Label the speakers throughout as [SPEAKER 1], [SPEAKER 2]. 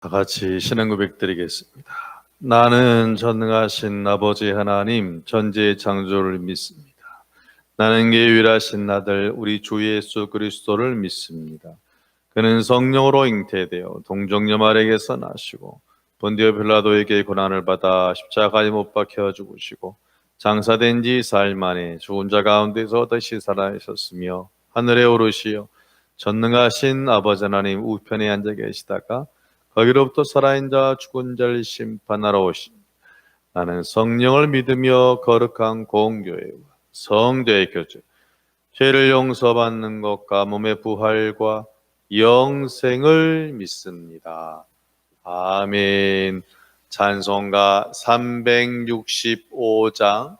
[SPEAKER 1] 다 같이 신앙 고백 드리겠습니다. 나는 전능하신 아버지 하나님 전지의 창조를 믿습니다. 나는 유일하신 아들 우리 주 예수 그리스도를 믿습니다. 그는 성령으로 잉태되어 동정녀 마리아에게서 나시고 본디오 빌라도에게 고난을 받아 십자가에 못 박혀 죽으시고 장사된 지 4일 만에 죽은 자 가운데서 다시 살아나셨으며 하늘에 오르시어 전능하신 아버지 하나님 우편에 앉아 계시다가 거기로부터 살아있는 자 죽은 자를 심판하러 오신 나는 성령을 믿으며 거룩한 공교회와 성도의 교제 죄를 용서받는 것과 몸의 부활과 영생을 믿습니다. 아멘. 찬송가 365장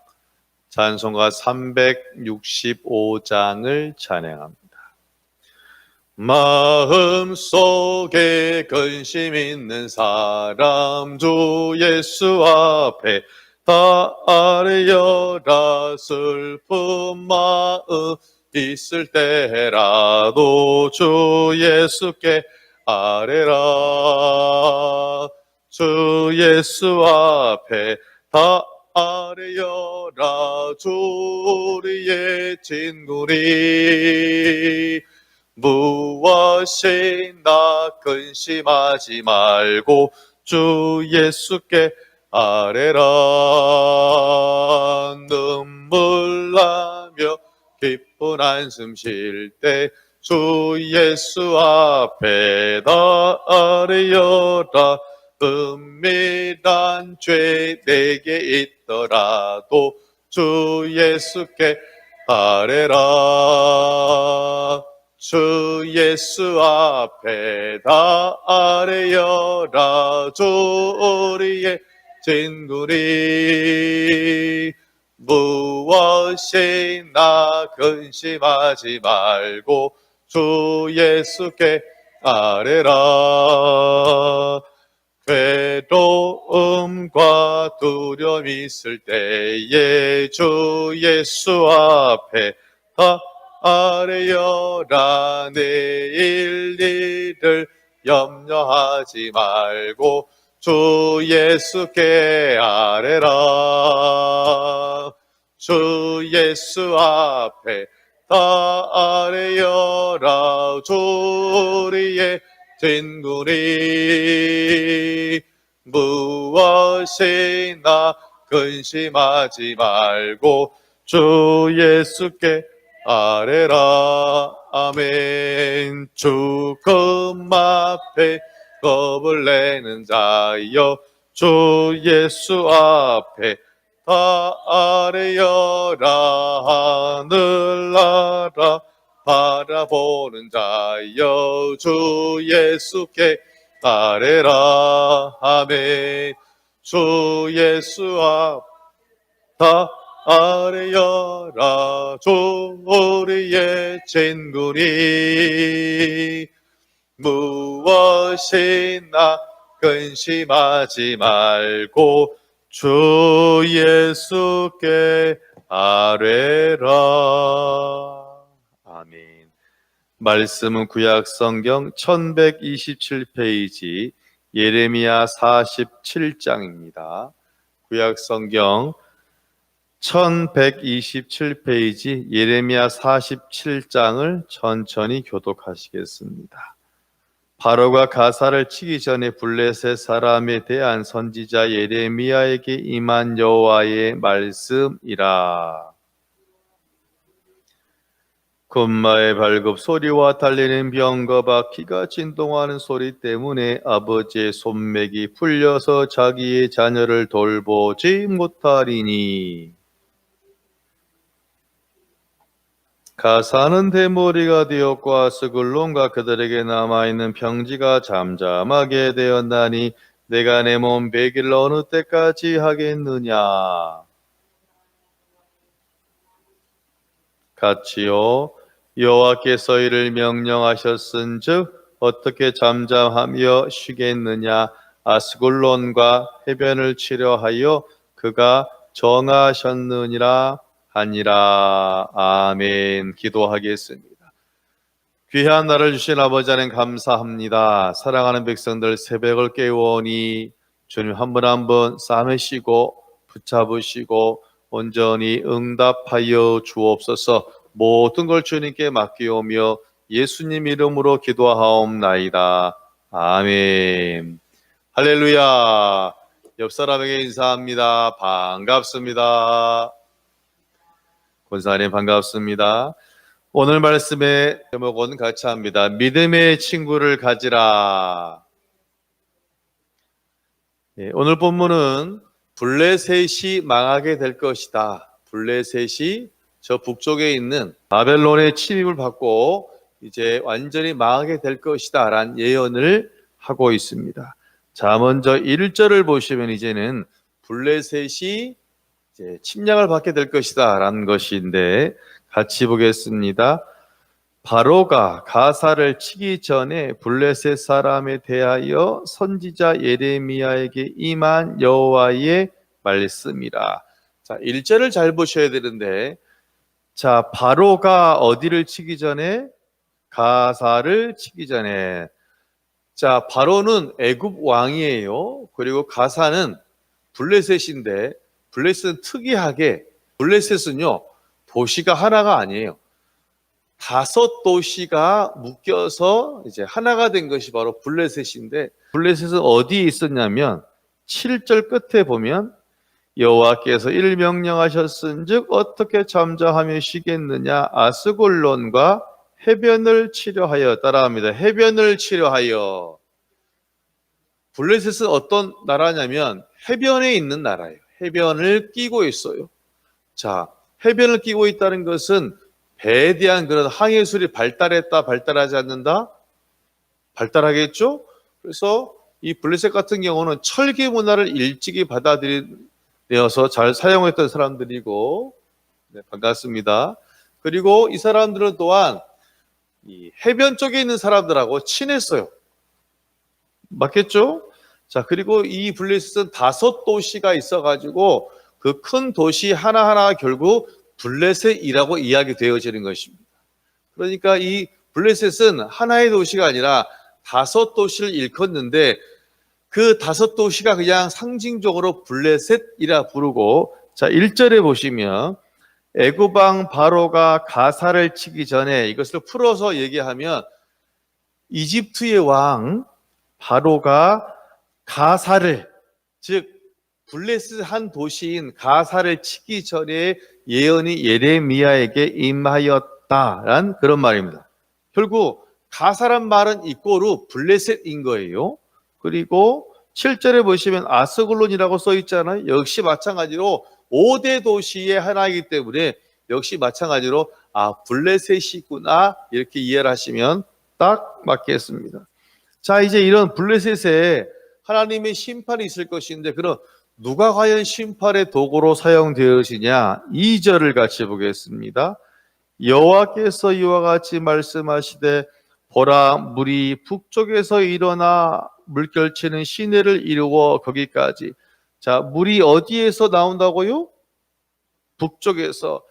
[SPEAKER 1] 찬송가 365장을 찬양합니다. 마음속에 근심 있는 사람 주 예수 앞에 다 아뢰어라. 슬픈 마음 있을 때라도 주 예수께 아뢰라. 주 예수 앞에 다 아뢰어라. 주 우리의 진구리 무엇이나 근심하지 말고 주 예수께 아뢰라. 눈물 나며 기쁜 한숨 쉴 때 주 예수 앞에 다 아뢰어라. 은밀한 죄 내게 있더라도 주 예수께 아뢰라. 주 예수 앞에 다 아뢰어라. 주 우리의 진구리 무엇이나 근심하지 말고 주 예수께 아뢰라. 괴로움과 두려움 있을 때에 주 예수 앞에 다 아뢰어라. 내일 일을 염려하지 말고 주 예수께 아뢰라. 주 예수 앞에 다 아뢰어라. 주 우리의 진구리 무엇이나 근심하지 말고 주 예수께 아뢰라. 아멘. 죽음 앞에 겁을 내는 자여 주 예수 앞에 다 아뢰어라. 하늘나라 바라보는 자여 주 예수께 아뢰라. 아멘. 주 예수 앞 다 아뢰어라. 주 우리의 진구리 무엇이나 근심하지 말고 주 예수께 아뢰라. 아멘. 말씀은 구약 성경 1127페이지 예레미야 47장입니다. 구약 성경 1127페이지 예레미야 47장을 천천히 교독하시겠습니다. 바로가 가사를 치기 전에 블레셋 사람에 대한 선지자 예레미야에게 임한 여호와의 말씀이라. 군마의 발급 소리와 달리는 병과 바퀴가 진동하는 소리 때문에 아버지의 손맥이 풀려서 자기의 자녀를 돌보지 못하리니. 가사는 대머리가 되었고 아스글론과 그들에게 남아있는 평지가 잠잠하게 되었나니 내가 내 몸 100일 어느 때까지 하겠느냐. 같이요. 여호와께서 이를 명령하셨은즉 어떻게 잠잠하며 쉬겠느냐. 아스글론과 해변을 치려하여 그가 정하셨느니라 하니라. 아멘. 기도하겠습니다. 귀한 날을 주신 아버지 하나님 감사합니다. 사랑하는 백성들 새벽을 깨우니 주님 한 분 한 분 싸매시고 붙잡으시고 온전히 응답하여 주옵소서. 모든 걸 주님께 맡기오며 예수님 이름으로 기도하옵나이다. 아멘. 할렐루야. 옆 사람에게 인사합니다. 반갑습니다. 권사님 반갑습니다. 오늘 말씀의 제목은 같이 합니다. 믿음의 친구를 가지라. 오늘 본문은 블레셋이 망하게 될 것이다. 블레셋이 저 북쪽에 있는 바벨론의 침입을 받고 이제 완전히 망하게 될 것이다 라는 예언을 하고 있습니다. 자, 먼저 1절을 보시면 이제는 블레셋이 이제 침략을 받게 될 것이다 라는 것인데 같이 보겠습니다. 바로가 가사를 치기 전에 블레셋 사람에 대하여 선지자 예레미야에게 임한 여호와의 말씀이라. 자, 1절을 잘 보셔야 되는데, 자, 바로가 어디를 치기 전에? 가사를 치기 전에. 자, 바로는 애굽 왕이에요. 그리고 가사는 블레셋인데, 블레셋은 특이하게, 블레셋은요 도시가 하나가 아니에요. 5도시가 묶여서 이제 하나가 된 것이 바로 블레셋인데, 블레셋은 어디에 있었냐면 7절 끝에 보면 여호와께서 이를 명령하셨은즉 어떻게 잠잠하며 쉬겠느냐. 아스골론과 해변을 치려하여. 따라합니다. 해변을 치려하여. 블레셋은 어떤 나라냐면 해변에 있는 나라예요. 해변을 끼고 있어요. 자, 해변을 끼고 있다는 것은 배에 대한 그런 항해술이 발달했다, 발달하지 않는다? 발달하겠죠? 그래서 이 블레셋 같은 경우는 철기 문화를 일찍이 받아들여서 잘 사용했던 사람들이고, 네, 반갑습니다. 그리고 이 사람들은 또한 이 해변 쪽에 있는 사람들하고 친했어요. 맞겠죠? 자, 그리고 이 블레셋은 5도시가 있어가지고 그 큰 도시 하나하나가 결국 블레셋이라고 이야기되어지는 것입니다. 그러니까 이 블레셋은 하나의 도시가 아니라 5도시를 일컫는데 그 5도시가 그냥 상징적으로 블레셋이라 부르고, 자, 1절에 보시면 애굽 왕 바로가 가사를 치기 전에, 이것을 풀어서 얘기하면 이집트의 왕 바로가 가사를, 즉 블레셋 한 도시인 가사를 치기 전에 예언이 예레미야에게 임하였다란 그런 말입니다. 결국 가사란 말은 이꼬르 블레셋인 거예요. 그리고 7절에 보시면 아스글론이라고 써 있잖아요. 역시 마찬가지로 5대 도시의 하나이기 때문에 역시 마찬가지로 블레셋이구나 이렇게 이해를 하시면 딱 맞겠습니다. 자, 이제 이런 블레셋에 하나님의 심판이 있을 것인데, 그럼 누가 과연 심판의 도구로 사용되으시냐? 2절을 같이 보겠습니다. 여호와께서 이와 같이 말씀하시되 보라, 물이 북쪽에서 일어나 물결치는 시내를 이루어 거기까지. 자, 물이 어디에서 나온다고요? 북쪽에서.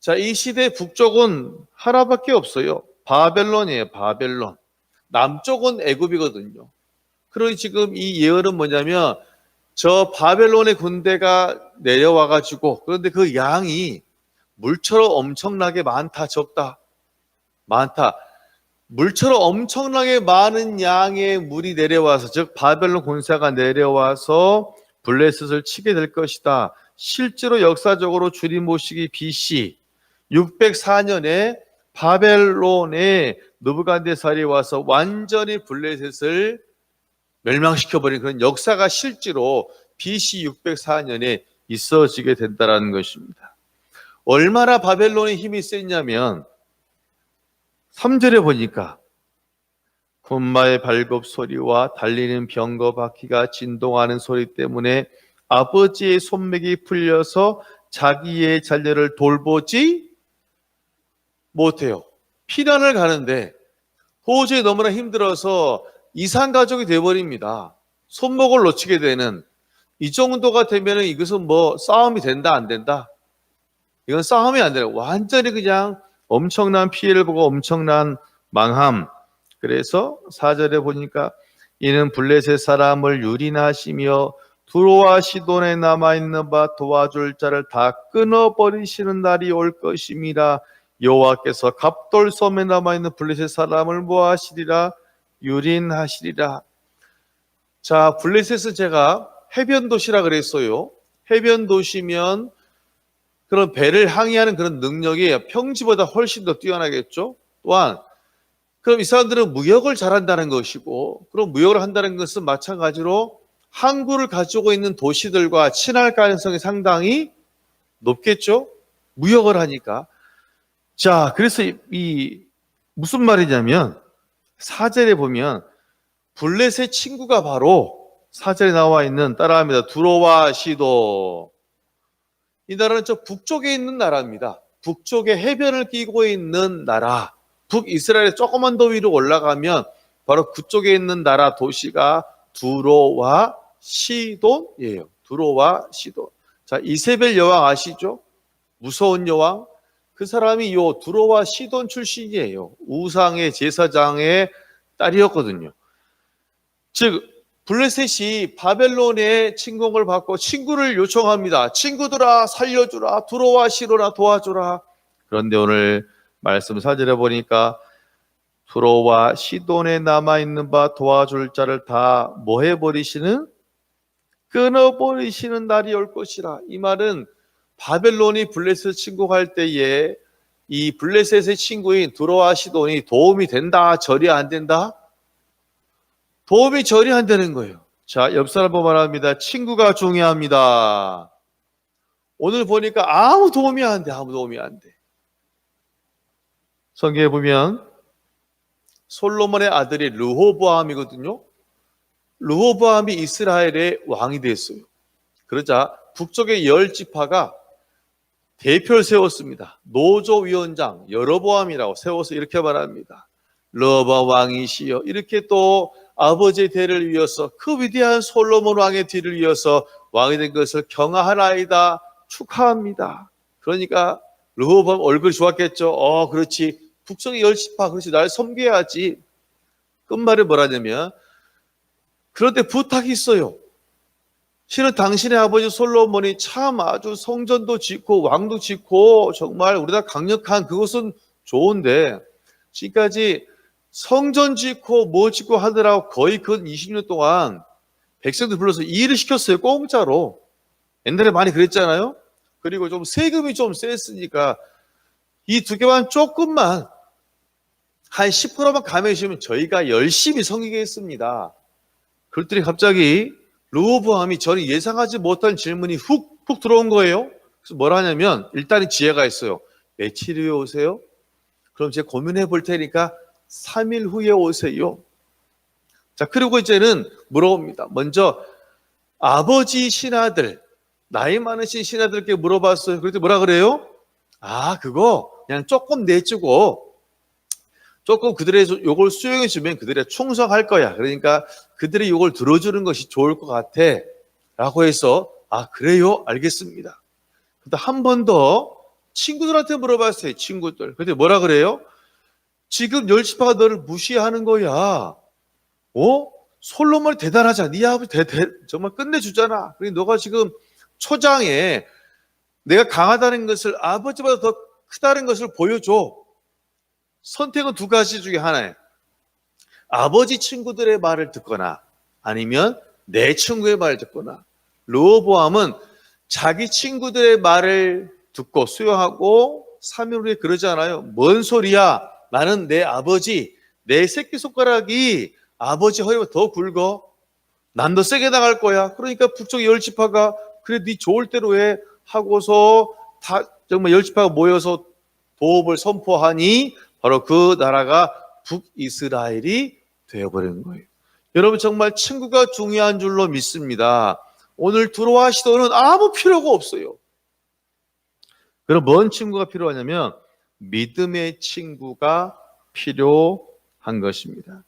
[SPEAKER 1] 자, 이 시대 북쪽은 하나밖에 없어요. 바벨론이에요. 바벨론. 남쪽은 애굽이거든요. 그러니 지금 이 예언은 뭐냐면 저 바벨론의 군대가 내려와가지고, 그런데 그 양이 물처럼 엄청나게 많다, 적다? 많다. 물처럼 엄청나게 많은 양의 물이 내려와서, 즉 바벨론 군사가 내려와서 블레셋을 치게 될 것이다. 실제로 역사적으로 주리모시기 BC 604년에 바벨론에 느부갓네살이 와서 완전히 블레셋을 멸망시켜버린 그런 역사가 실제로 BC 604년에 있어지게 된다는 것입니다. 얼마나 바벨론의 힘이 셌냐면 3절에 보니까 군마의 발굽 소리와 달리는 병거 바퀴가 진동하는 소리 때문에 아버지의 손맥이 풀려서 자기의 자녀를 돌보지 못해요. 피난을 가는데 도저히 너무나 힘들어서 이산가족이 되어버립니다. 손목을 놓치게 되는, 이 정도가 되면 이것은 뭐 싸움이 된다 안 된다? 이건 싸움이 안 돼요. 완전히 그냥 엄청난 피해를 보고 엄청난 망함. 그래서 4절에 보니까 이는 블레셋 사람을 유린하시며 두로와 시돈에 남아있는 바 도와줄 자를 다 끊어버리시는 날이 올 것임이라. 여호와께서 갑돌섬에 남아있는 블레셋 사람을 뭐하시리라? 유린하시리라. 자, 블레셋은 제가 해변 도시라 그랬어요. 해변 도시면 그런 배를 항해하는 그런 능력이 평지보다 훨씬 더 뛰어나겠죠. 또한 그럼 이 사람들은 무역을 잘한다는 것이고, 그럼 무역을 한다는 것은 마찬가지로 항구를 가지고 있는 도시들과 친할 가능성이 상당히 높겠죠. 무역을 하니까. 자, 그래서 이 무슨 말이냐면 4절에 보면 블레셋 친구가 바로 4절에 나와 있는, 따라합니다. 두로와 시도. 이 나라는 저 북쪽에 있는 나라입니다. 북쪽에 해변을 끼고 있는 나라. 북이스라엘의 조금만 더 위로 올라가면 바로 그쪽에 있는 나라 도시가 두로와 시돈이에요. 두로와 시돈. 자, 이세벨 여왕 아시죠? 무서운 여왕. 그 사람이 요 두로와 시돈 출신이에요. 우상의 제사장의 딸이었거든요. 즉 블레셋이 바벨론의 침공을 받고 친구를 요청합니다. 친구들아 살려주라. 두로와 시도나 도와주라. 그런데 오늘 말씀 4절에 보니까 두로와 시돈에 남아있는 바 도와줄 자를 다 뭐 해버리시는? 끊어버리시는 날이 올 것이라. 이 말은 바벨론이 블레셋 침공할 때에 이 블레셋의 친구인 두로와 시돈이 도움이 된다? 절이 안 된다? 도움이 절이 안 되는 거예요. 자, 옆 사람 보면 말합니다. 친구가 중요합니다. 오늘 보니까 아무 도움이 안 돼. 아무 도움이 안 돼. 성경에 보면 솔로몬의 아들이 르호보암이거든요. 르호보암이 이스라엘의 왕이 됐어요. 그러자 북쪽의 10지파가 대표를 세웠습니다. 노조위원장 여로보암이라고 세워서 이렇게 말합니다. 르호보암 왕이시여. 이렇게 또 아버지의 대를 이어서 그 위대한 솔로몬 왕의 뒤를 이어서 왕이 된 것을 경하하나이다. 축하합니다. 그러니까 르호보암 얼굴이 좋았겠죠. 그렇지. 북쪽의 10지파, 그렇지. 날 섬겨야지. 끝말이 뭐라냐면, 그런데 부탁이 있어요. 실은 당신의 아버지 솔로몬이 참 아주 성전도 짓고 왕도 짓고 정말 우리나라 강력한 그것은 좋은데, 지금까지 성전 짓고 뭐 짓고 하느라고 거의 그 20년 동안 백성들 불러서 일을 시켰어요. 공짜로. 옛날에 많이 그랬잖아요. 그리고 좀 세금이 좀 셌으니까 이 두 개만 조금만 한 10%만 감해 주시면 저희가 열심히 섬기겠습니다. 그랬더니 갑자기 르호보암이 저는 예상하지 못한 질문이 훅 들어온 거예요. 그래서 뭐라 하냐면 일단은 지혜가 있어요. 며칠 후에 오세요? 그럼 제가 고민해 볼 테니까 3일 후에 오세요. 자, 그리고 이제는 물어봅니다. 먼저 아버지 신하들, 나이 많으신 신하들께 물어봤어요. 그랬더니 뭐라 그래요? 그거 그냥 조금 내주고 조금 그들의 요걸 수용해 주면 그들의 충성할 거야. 그러니까 그들의 요걸 들어주는 것이 좋을 것 같아. 라고 해서 그래요? 알겠습니다. 근데 한 번 더 친구들한테 물어봤어요. 친구들. 근데 뭐라 그래요? 지금 10지파가 너를 무시하는 거야. 솔로몬이 대단하잖아. 네 아버지 정말 끝내주잖아. 그러니까 너가 지금 초장에 내가 강하다는 것을 아버지보다 더 크다는 것을 보여줘. 선택은 두 가지 중에 하나예요. 아버지 친구들의 말을 듣거나 아니면 내 친구의 말을 듣거나. 르호보암은 자기 친구들의 말을 듣고 수용하고 3일 후에 그러지 않아요. 뭔 소리야? 나는 내 아버지, 내 새끼손가락이 아버지 허리보다 더 굵어. 난 더 세게 나갈 거야. 그러니까 북쪽 10지파가 그래 네 좋을 대로 해 하고서 다 정말 10지파가 모여서 도읍을 선포하니 바로 그 나라가 북이스라엘이 되어버린 거예요. 여러분 정말 친구가 중요한 줄로 믿습니다. 오늘 두로와 시도는 아무 필요가 없어요. 그럼 뭔 친구가 필요하냐면 믿음의 친구가 필요한 것입니다.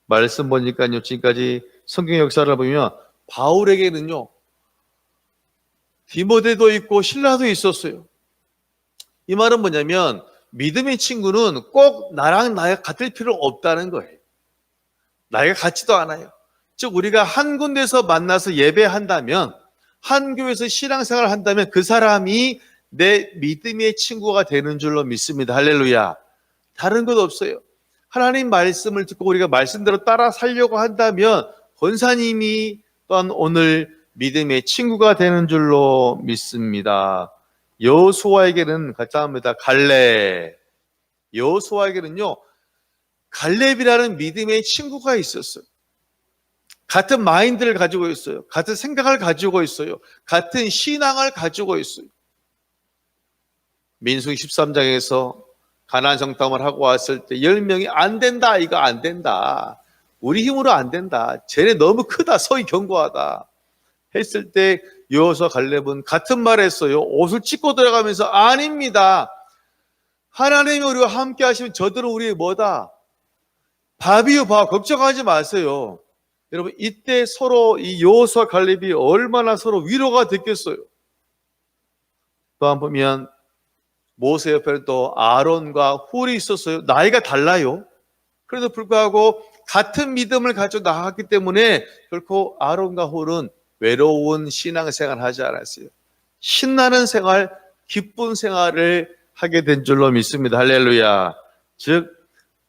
[SPEAKER 1] 말씀 보니까요, 지금까지 성경 역사를 보면 바울에게는요, 디모데도 있고 신라도 있었어요. 이 말은 뭐냐면 믿음의 친구는 꼭 나랑 나가 같을 필요 없다는 거예요. 나이가 같지도 않아요. 즉 우리가 한 군데서 만나서 예배한다면, 한 교회에서 신앙생활을 한다면 그 사람이 내 믿음의 친구가 되는 줄로 믿습니다. 할렐루야. 다른 것 없어요. 하나님 말씀을 듣고 우리가 말씀대로 따라 살려고 한다면 권사님이 또한 오늘 믿음의 친구가 되는 줄로 믿습니다. 여호수아에게는 같이 합니다. 갈렙. 여호수아에게는요, 갈렙이라는 믿음의 친구가 있었어요. 같은 마인드를 가지고 있어요. 같은 생각을 가지고 있어요. 같은 신앙을 가지고 있어요. 민수기 13장에서 가나안 정탐을 하고 왔을 때 10명이 안 된다, 이거 안 된다. 우리 힘으로 안 된다. 쟤네 너무 크다, 서기 견고하다. 했을 때 여호수아 갈렙은 같은 말 했어요. 옷을 찢고 들어가면서 아닙니다. 하나님이 우리와 함께 하시면 저들은 우리의 뭐다? 밥이요, 밥. 걱정하지 마세요. 여러분, 이때 서로 이 여호수아 갈렙이 얼마나 서로 위로가 됐겠어요. 또 한 번 보면 모세 옆에는 또 아론과 훌이 있었어요. 나이가 달라요. 그래도 불구하고 같은 믿음을 가지고 나갔기 때문에 결코 아론과 훌은 외로운 신앙생활을 하지 않았어요. 신나는 생활, 기쁜 생활을 하게 된 줄로 믿습니다. 할렐루야. 즉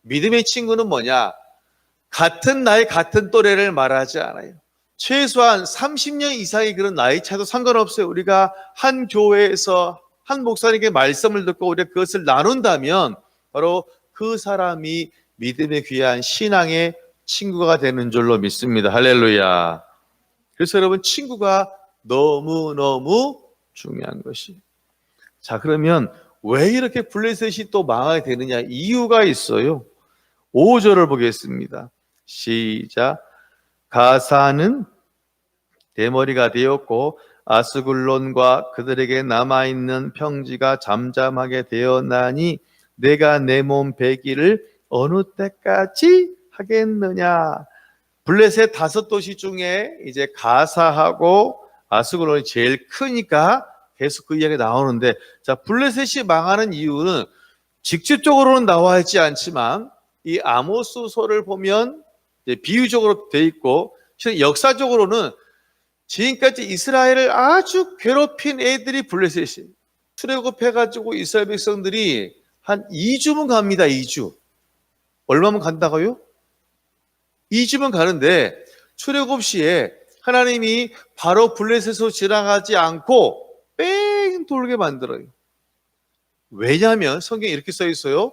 [SPEAKER 1] 믿음의 친구는 뭐냐? 같은 나이, 같은 또래를 말하지 않아요. 최소한 30년 이상의 그런 나이 차도 상관없어요. 우리가 한 교회에서 한 목사님께 말씀을 듣고 우리가 그것을 나눈다면 바로 그 사람이 믿음의 귀한 신앙의 친구가 되는 줄로 믿습니다. 할렐루야. 그래서 여러분, 친구가 너무너무 중요한 것이. 자, 그러면 왜 이렇게 블레셋이 또 망하게 되느냐? 이유가 있어요. 5절을 보겠습니다. 시작. 가사는 대머리가 되었고 아스글론과 그들에게 남아있는 평지가 잠잠하게 되었나니 내가 내 몸 배기를 어느 때까지 하겠느냐. 블레셋 5도시 중에 이제 가사하고 아스글론이 제일 크니까 계속 그 이야기가 나오는데, 자, 블레셋이 망하는 이유는 직접적으로는 나와 있지 않지만 이 아모스서를 보면 비유적으로 돼 있고, 역사적으로는 지금까지 이스라엘을 아주 괴롭힌 애들이 블레셋이 출애굽해가지고 이스라엘 백성들이 한 2주면 갑니다. 2주. 얼마면 간다고요? 2주면 가는데 출애굽 시에 하나님이 바로 블레셋으로 지나가지 않고 뺑 돌게 만들어요. 왜냐하면 성경에 이렇게 써 있어요.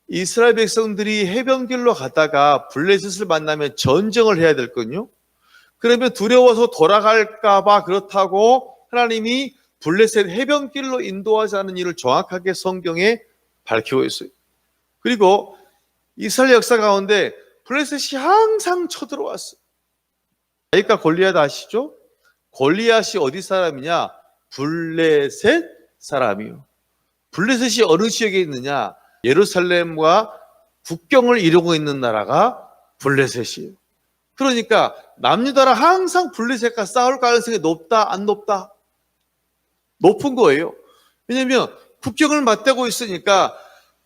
[SPEAKER 1] 이스라엘 백성들이 해변길로 가다가 블레셋을 만나면 전쟁을 해야 될거든요. 그러면 두려워서 돌아갈까 봐 그렇다고 하나님이 블레셋 해변길로 인도하지 않은 일을 정확하게 성경에 밝히고 있어요. 그리고 이스라엘 역사 가운데 블레셋이 항상 쳐들어왔어요. 다윗과 골리앗 아시죠? 골리앗이 어디 사람이냐? 블레셋 사람이요. 블레셋이 어느 지역에 있느냐? 예루살렘과 국경을 이루고 있는 나라가 블레셋이에요. 그러니까 남유다랑 항상 블레셋과 싸울 가능성이 높다, 안 높다? 높은 거예요. 왜냐하면 국경을 맞대고 있으니까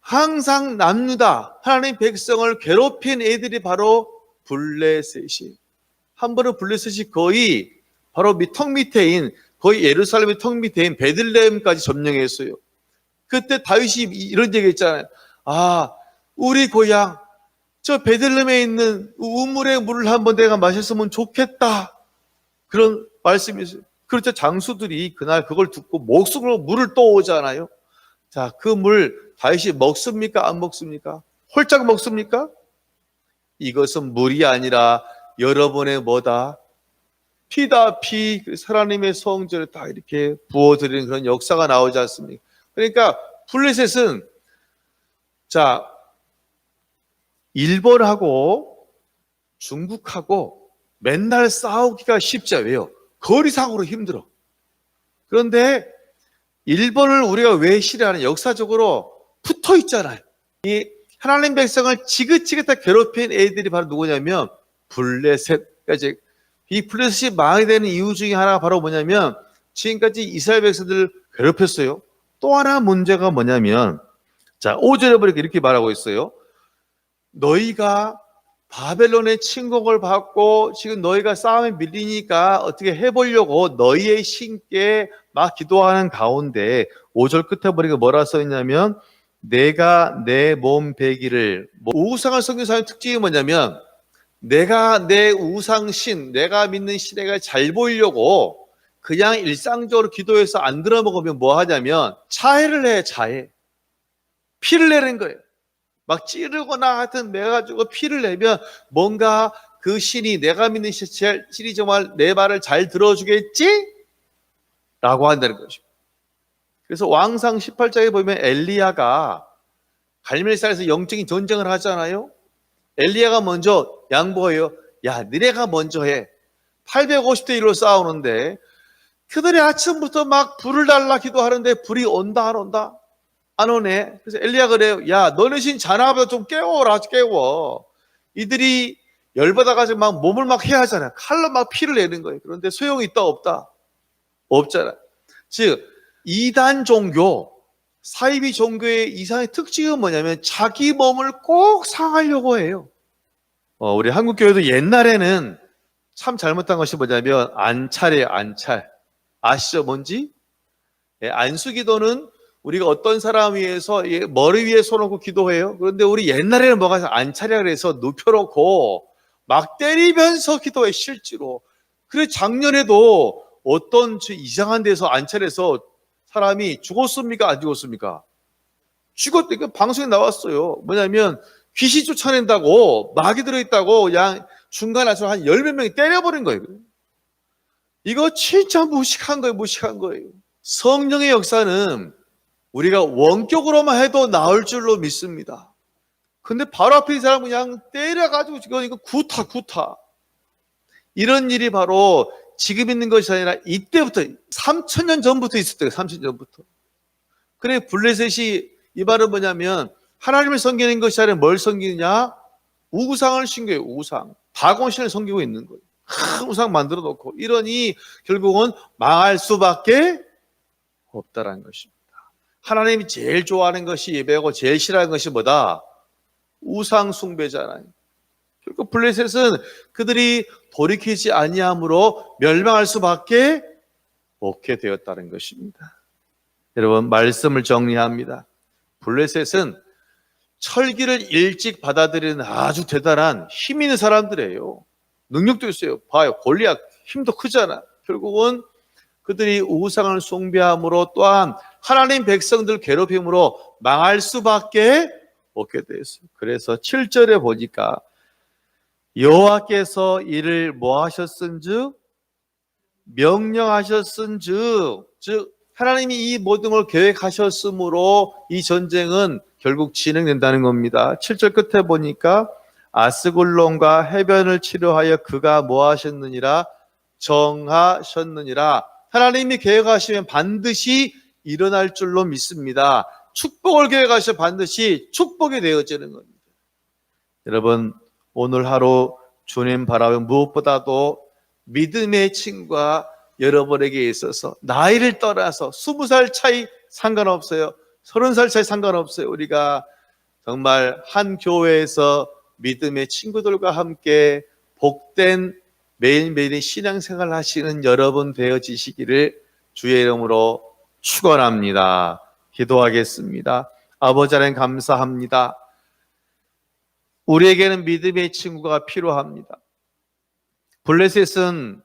[SPEAKER 1] 항상 남유다, 하나님 백성을 괴롭힌 애들이 바로 블레셋이에요. 한 번은 블레셋이 거의 바로 턱 밑에인, 거의 예루살렘의 턱 밑에인 베들레헴까지 점령했어요. 그때 다윗이 이런 얘기 했잖아요. 아, 우리 고향 저 베들레헴에 있는 우물의 물을 한번 내가 마셨으면 좋겠다. 그런 말씀이 있어요. 그렇죠. 장수들이 그날 그걸 듣고 목숨으로 물을 떠오잖아요. 자, 그 물 다윗이 먹습니까? 안 먹습니까? 홀짝 먹습니까? 이것은 물이 아니라 여러분의 뭐다? 피다, 피. 하나님의 성전에 다 이렇게 부어드리는 그런 역사가 나오지 않습니까? 그러니까 블레셋은, 자, 일본하고 중국하고 맨날 싸우기가 쉽지 않아요. 거리상으로 힘들어. 그런데 일본을 우리가 왜 싫어하는, 역사적으로 붙어 있잖아요. 이 하나님 백성을 지긋지긋하게 괴롭힌 애들이 바로 누구냐면 블레셋. 그러니까 이 블레셋이 망하게 되는 이유 중에 하나가 바로 뭐냐면 지금까지 이스라엘 백성들을 괴롭혔어요. 또 하나 문제가 뭐냐면 자, 5절에 보니까 이렇게 말하고 있어요. 너희가 바벨론의 침공을 받고 지금 너희가 싸움에 밀리니까 어떻게 해보려고 너희의 신께 막 기도하는 가운데 5절 끝에 보니까 뭐라 써있냐면 내가 내 몸 배기를, 우상을 섬기는 사람의 특징이 뭐냐면 내가 내 우상신, 내가 믿는 신에게 잘 보이려고 그냥 일상적으로 기도해서 안 들어먹으면 뭐 하냐면 자해를 해. 자해. 피를 내는 거예요. 막 찌르거나 하여튼 매가지고 피를 내면 뭔가 그 신이, 내가 믿는 신이 정말 내 말을 잘 들어주겠지? 라고 한다는 것이죠. 그래서 왕상 18장에 보면 엘리야가 갈멜산에서 영적인 전쟁을 하잖아요. 엘리야가 먼저 양보해요. 야, 너네가 먼저 해. 850대 1로 싸우는데 그들이 아침부터 막 불을 달라 기도하는데 불이 온다 안 온다? 안 오네. 그래서 엘리야가 그래요. 야, 너네 신 자나보다 좀 깨워라, 깨워. 이들이 열받아가지고 막 몸을 막 해야 하잖아. 칼로 막 피를 내는 거예요. 그런데 소용이 있다 없다? 없잖아. 즉 이단 종교, 사이비 종교의 이상의 특징은 뭐냐면 자기 몸을 꼭 상하려고 해요. 우리 한국 교회도 옛날에는 참 잘못한 것이 뭐냐면 안찰이에요. 안찰. 아시죠? 뭔지? 예, 안수기도는 우리가 어떤 사람 위해서 머리 위에 손놓고 기도해요. 그런데 우리 옛날에는 뭐가 안찰이라 그래서 눕혀놓고 막 때리면서 기도해. 실제로. 그래 작년에도 어떤 이상한 데서 안찰해서 사람이 죽었습니까? 안 죽었습니까? 죽었다니까. 방송에 나왔어요. 뭐냐면 귀신 쫓아낸다고, 마귀 들어있다고 그냥 중간에 한 10몇 명이 때려버린 거예요. 이거 진짜 무식한 거예요. 무식한 거예요. 성령의 역사는 우리가 원격으로만 해도 나을 줄로 믿습니다. 근데 바로 앞에 이 사람 그냥 때려가지고 지금 이거 구타. 이런 일이 바로 지금 있는 것이 아니라 이때부터 3,000년 전부터 있었대요. 3,000년 전부터. 그래 블레셋이 이 말은 뭐냐면 하나님을 섬기는 것이 아니라 뭘 섬기느냐? 우상을 섬겨요. 우상. 다곤신을 섬기고 있는 거예요. 큰 우상 만들어 놓고 이러니 결국은 망할 수밖에 없다라는 것입니다. 하나님이 제일 좋아하는 것이 예배고 제일 싫어하는 것이 뭐다? 우상 숭배잖아요. 결국 블레셋은 그들이 돌이키지 아니함으로 멸망할 수밖에 없게 되었다는 것입니다. 여러분 말씀을 정리합니다. 블레셋은 철기를 일찍 받아들이는 아주 대단한 힘 있는 사람들이에요. 능력도 있어요. 봐요. 골리앗 힘도 크잖아. 결국은 그들이 우상을 숭배함으로 또한 하나님 백성들 괴롭힘으로 망할 수밖에 없게 되었어요. 그래서 7절에 보니까 여호와께서 이를 뭐 하셨은즉 명령하셨은즉, 즉 하나님이 이 모든 걸 계획하셨으므로 이 전쟁은 결국 진행된다는 겁니다. 7절 끝에 보니까 아스글론과 해변을 치료하여 그가 뭐 하셨느니라? 정하셨느니라. 하나님이 계획하시면 반드시 일어날 줄로 믿습니다. 축복을 계획하시면 반드시 축복이 되어지는 겁니다. 여러분 오늘 하루 주님 바라면 무엇보다도 믿음의 친구가 여러분에게 있어서 나이를 떠나서 20살 차이 상관없어요. 30살 차이 상관없어요. 우리가 정말 한 교회에서 믿음의 친구들과 함께 복된 매일매일의 신앙생활 하시는 여러분 되어지시기를 주의 이름으로 축원합니다. 기도하겠습니다. 아버지 하나님 감사합니다. 우리에게는 믿음의 친구가 필요합니다. 블레셋은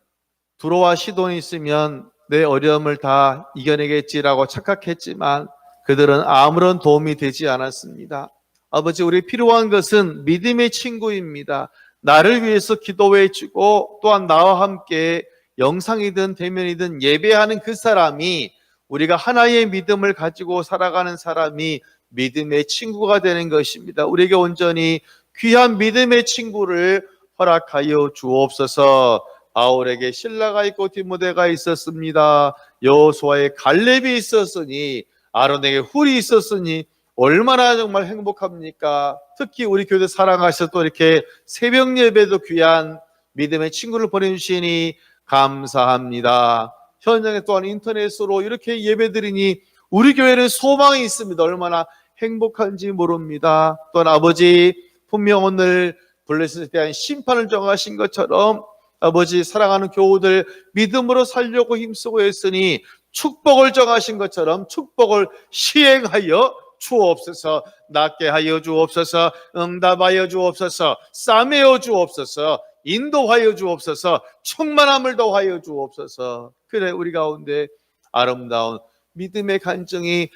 [SPEAKER 1] 두로와 시돈이 있으면 내 어려움을 다 이겨내겠지라고 착각했지만 그들은 아무런 도움이 되지 않았습니다. 아버지, 우리 필요한 것은 믿음의 친구입니다. 나를 위해서 기도해 주고 또한 나와 함께 영상이든 대면이든 예배하는 그 사람이, 우리가 하나의 믿음을 가지고 살아가는 사람이 믿음의 친구가 되는 것입니다. 우리에게 온전히 귀한 믿음의 친구를 허락하여 주옵소서. 바울에게 실라가 있고 디모데가 있었습니다. 여호수아에 갈렙이 있었으니 아론에게 훌이 있었으니 얼마나 정말 행복합니까? 특히 우리 교회 사랑하셔서 또 이렇게 새벽 예배도 귀한 믿음의 친구를 보내주시니 감사합니다. 현장에 또한 인터넷으로 이렇게 예배드리니 우리 교회는 소망이 있습니다. 얼마나 행복한지 모릅니다. 또한 아버지, 분명 오늘 블레셋에 대한 심판을 정하신 것처럼 아버지, 사랑하는 교우들 믿음으로 살려고 힘쓰고 했으니 축복을 정하신 것처럼 축복을 시행하여 주옵소서. 낫게 하여 주옵소서. 응답하여 주옵소서. 싸매어 주옵소서. 인도하여 주옵소서. 충만함을 더하여 주옵소서. 그래, 우리 가운데 아름다운 믿음의 간증이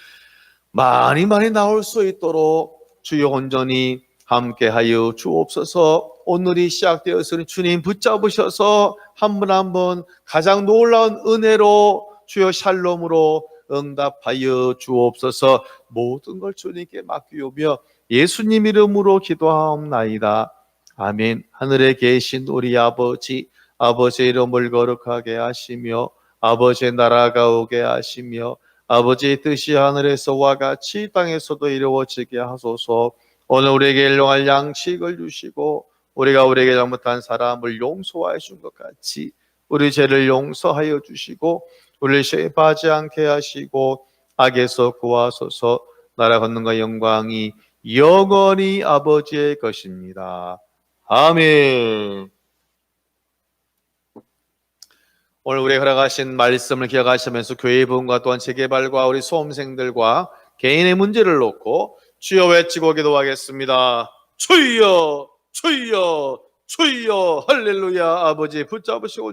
[SPEAKER 1] 많이 나올 수 있도록 주여 온전히 함께하여 주옵소서. 오늘이 시작되었으니 주님 붙잡으셔서 한 분 한 분 가장 놀라운 은혜로 주여 샬롬으로 응답하여 주옵소서. 모든 걸 주님께 맡기오며 예수님 이름으로 기도하옵나이다. 아멘. 하늘에 계신 우리 아버지, 아버지의 이름을 거룩하게 하시며 아버지의 나라가 오게 하시며 아버지의 뜻이 하늘에서와 같이 땅에서도 이루어지게 하소서. 오늘 우리에게 일용할 양식을 주시고 우리가 우리에게 잘못한 사람을 용서하여 준 것 같이 우리 죄를 용서하여 주시고 우리를 시험하지 않게 하시고 악에서 구하소서. 나라 권능과 영광이 영원히 아버지의 것입니다. 아멘. 오늘 우리에게 허락하신 말씀을 기억하시면서 교회의 부흥과 또한 재개발과 우리 수험생들과 개인의 문제를 놓고 주여 외치고 기도하겠습니다. 주여, 주여, 주여. 할렐루야. 아버지 붙잡으시고